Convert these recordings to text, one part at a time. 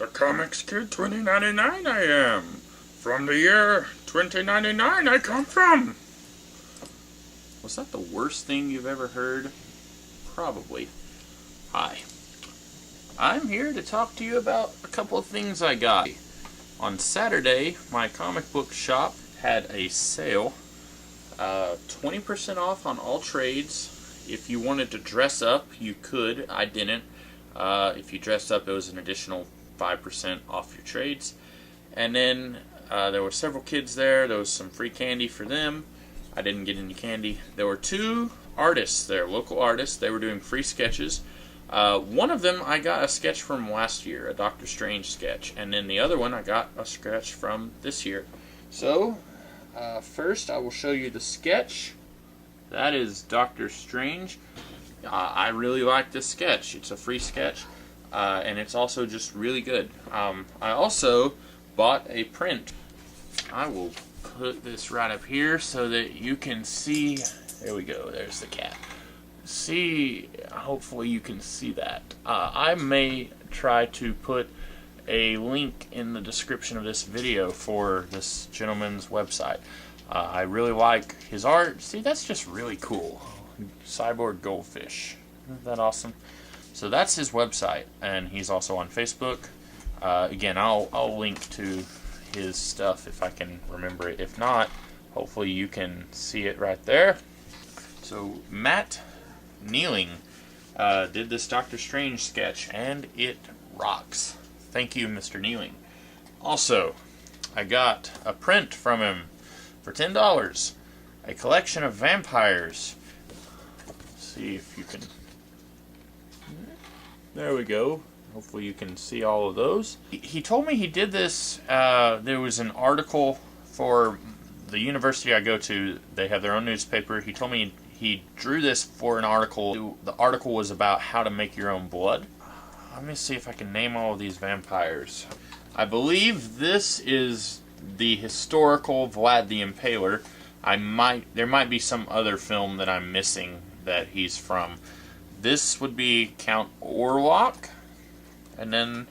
The Comics Kid 2099 I am. From the year 2099 I come from. Was that the worst thing you've ever heard? Probably. Hi. I'm here to talk to you about a couple of things I got. On Saturday, my comic book shop had a sale. 20% off on all trades. If you wanted to dress up, you could. I didn't. If you dressed up, it was an additional 5% off your trades. And then there were several kids there. There was some free candy for them. I didn't get any candy. There were two artists there, local artists. They were doing free sketches. One of them I got a sketch from last year, a Doctor Strange sketch. And then the other one I got a sketch from this year. So, first I will show you the sketch. That is Doctor Strange. I really like this sketch. It's a free sketch, and it's also just really good. I also bought a print. I will put this right up here so that you can see. There we go. There's the cat. See, hopefully you can see that. I may try to put a link in the description of this video for this gentleman's website. I really like his art. See, that's just really cool. Cyborg Goldfish. Isn't that awesome? So that's his website, and he's also on Facebook. Again, I'll link to his stuff if I can remember it. If not, hopefully you can see it right there. So Matt Kneeling did this Doctor Strange sketch, and it rocks. Thank you, Mr. Kneeling. Also, I got a print from him for $10. A collection of vampires. Let's see if you can. There we go. Hopefully you can see all of those. He told me he did this. There was an article for the university I go to. They have their own newspaper. He told me he drew this for an article. The article was about how to make your own blood. Let me see if I can name all of these vampires. I believe this is the historical Vlad the Impaler. There might be some other film that I'm missing that he's from. This would be Count Orlok. And then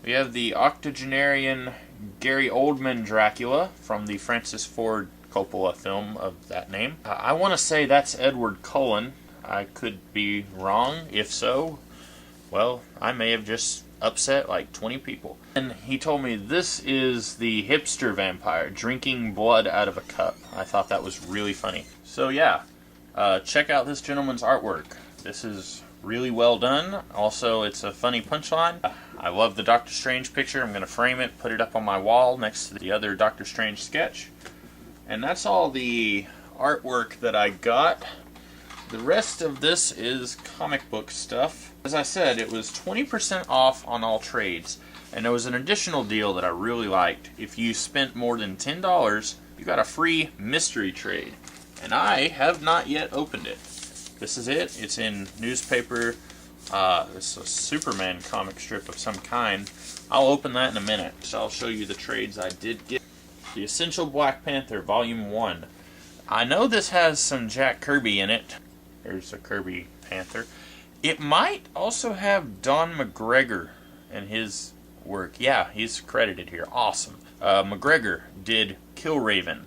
we have the octogenarian Gary Oldman Dracula from the Francis Ford Coppola film of that name. I want to say that's Edward Cullen. I could be wrong. If so, well, I may have just upset like 20 people. And he told me this is the hipster vampire drinking blood out of a cup. I thought that was really funny. So yeah, check out this gentleman's artwork. This is really well done. Also, it's a funny punchline. I love the Doctor Strange picture. I'm going to frame it, put it up on my wall next to the other Doctor Strange sketch. And that's all the artwork that I got. The rest of this is comic book stuff. As I said, it was 20% off on all trades. And there was an additional deal that I really liked. If you spent more than $10, you got a free mystery trade. And I have not yet opened it. This is it. It's in newspaper. It's a Superman comic strip of some kind. I'll open that in a minute. So I'll show you the trades I did get. The Essential Black Panther, Volume 1. I know this has some Jack Kirby in it. There's a Kirby Panther. It might also have Don McGregor and his work. Yeah, he's credited here. Awesome. McGregor did Killraven.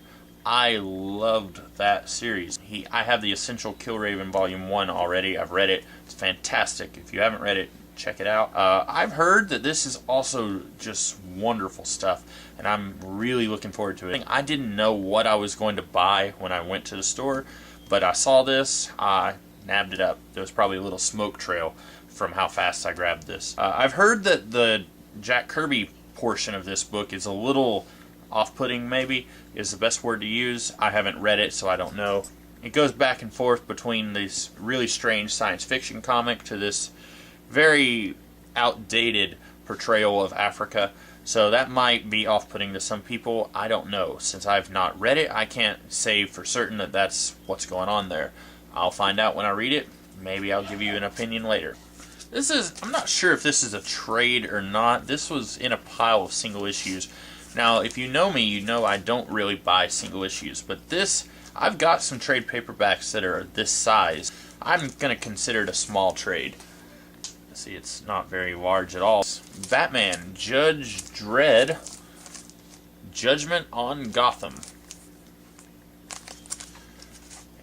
I loved that series. I have the Essential Killraven Volume 1 already. I've read it. It's fantastic. If you haven't read it, check it out. I've heard that this is also just wonderful stuff, and I'm really looking forward to it. I didn't know what I was going to buy when I went to the store, but I saw this. I nabbed it up. There was probably a little smoke trail from how fast I grabbed this. I've heard that the Jack Kirby portion of this book is a little off-putting, maybe, is the best word to use. I haven't read it, so I don't know. It goes back and forth between this really strange science fiction comic to this very outdated portrayal of Africa. So that might be off-putting to some people. I don't know. Since I've not read it, I can't say for certain that that's what's going on there. I'll find out when I read it. Maybe I'll give you an opinion later. I'm not sure if this is a trade or not. This was in a pile of single issues. Now, if you know me, you know I don't really buy single issues. But this, I've got some trade paperbacks that are this size. I'm going to consider it a small trade. See, it's not very large at all. Batman, Judge Dredd, Judgment on Gotham.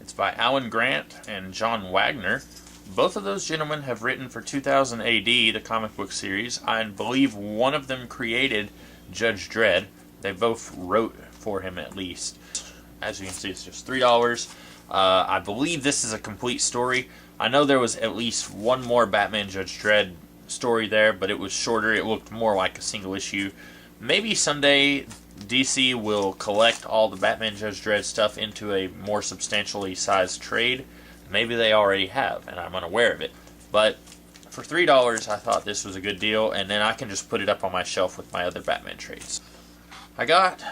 It's by Alan Grant and John Wagner. Both of those gentlemen have written for 2000 AD, the comic book series. I believe one of them created Judge Dredd. They both wrote for him at least. As you can see, it's just $3. I believe this is a complete story. I know there was at least one more Batman Judge Dredd story there, but it was shorter. It looked more like a single issue. Maybe someday DC will collect all the Batman Judge Dredd stuff into a more substantially sized trade. Maybe they already have, and I'm unaware of it. But for $3, I thought this was a good deal, and then I can just put it up on my shelf with my other Batman trades. I got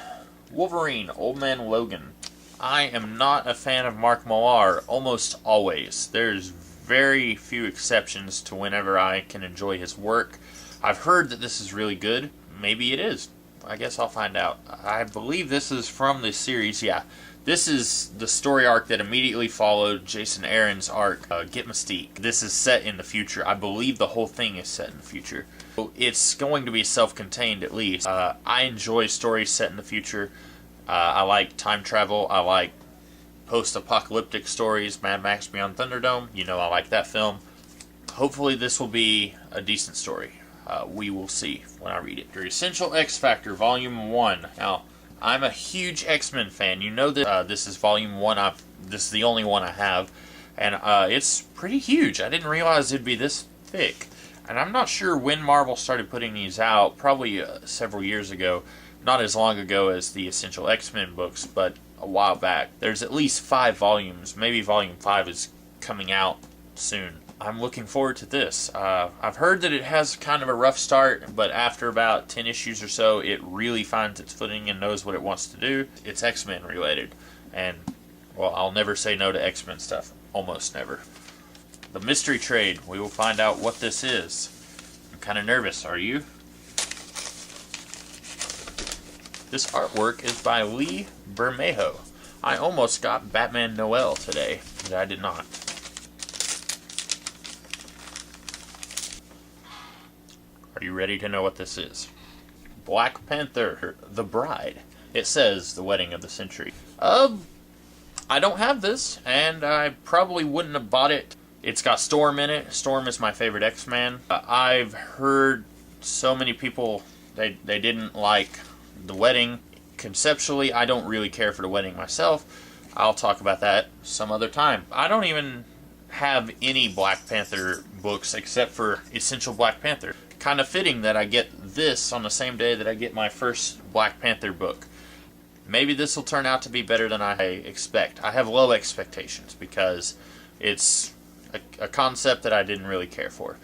Wolverine, Old Man Logan. I am not a fan of Mark Millar almost always. There's very few exceptions to whenever I can enjoy his work. I've heard that this is really good. Maybe it is. I guess I'll find out. I believe this is from the series, yeah. This is the story arc that immediately followed Jason Aaron's arc, Get Mystique. This is set in the future. I believe the whole thing is set in the future. So it's going to be self-contained at least. I enjoy stories set in the future. I like time travel. I like post-apocalyptic stories. Mad Max Beyond Thunderdome. You know I like that film. Hopefully this will be a decent story. We will see when I read it. Your Essential X Factor, Volume 1. Now, I'm a huge X-Men fan. You know that this is Volume 1. This is the only one I have. And it's pretty huge. I didn't realize it'd be this thick. And I'm not sure when Marvel started putting these out. Probably several years ago. Not as long ago as the Essential X-Men books, but a while back. There's at least 5 volumes. Maybe Volume 5 is coming out soon. I'm looking forward to this. I've heard that it has kind of a rough start, but after about 10 issues or so, it really finds its footing and knows what it wants to do. It's X-Men related. And, well, I'll never say no to X-Men stuff. Almost never. The Mystery Trade. We will find out what this is. I'm kind of nervous. Are you? This artwork is by Lee Bermejo. I almost got Batman Noel today, but I did not. Are you ready to know what this is? Black Panther, The Bride. It says The Wedding of the Century. I don't have this, and I probably wouldn't have bought it. It's got Storm in it. Storm is my favorite X-Man. I've heard so many people, they didn't like The Wedding. Conceptually, I don't really care for The Wedding myself. I'll talk about that some other time. I don't even have any Black Panther books except for Essential Black Panther. Kind of fitting that I get this on the same day that I get my first Black Panther book. Maybe this will turn out to be better than I expect. I have low expectations because it's a concept that I didn't really care for.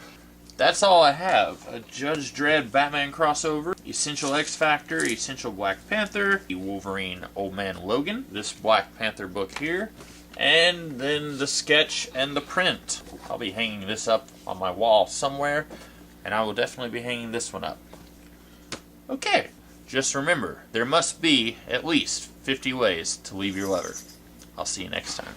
That's all I have. A Judge Dredd Batman crossover, Essential X Factor, Essential Black Panther, the Wolverine Old Man Logan, this Black Panther book here, and then the sketch and the print. I'll be hanging this up on my wall somewhere, and I will definitely be hanging this one up. Okay, just remember, there must be at least 50 ways to leave your lover. I'll see you next time.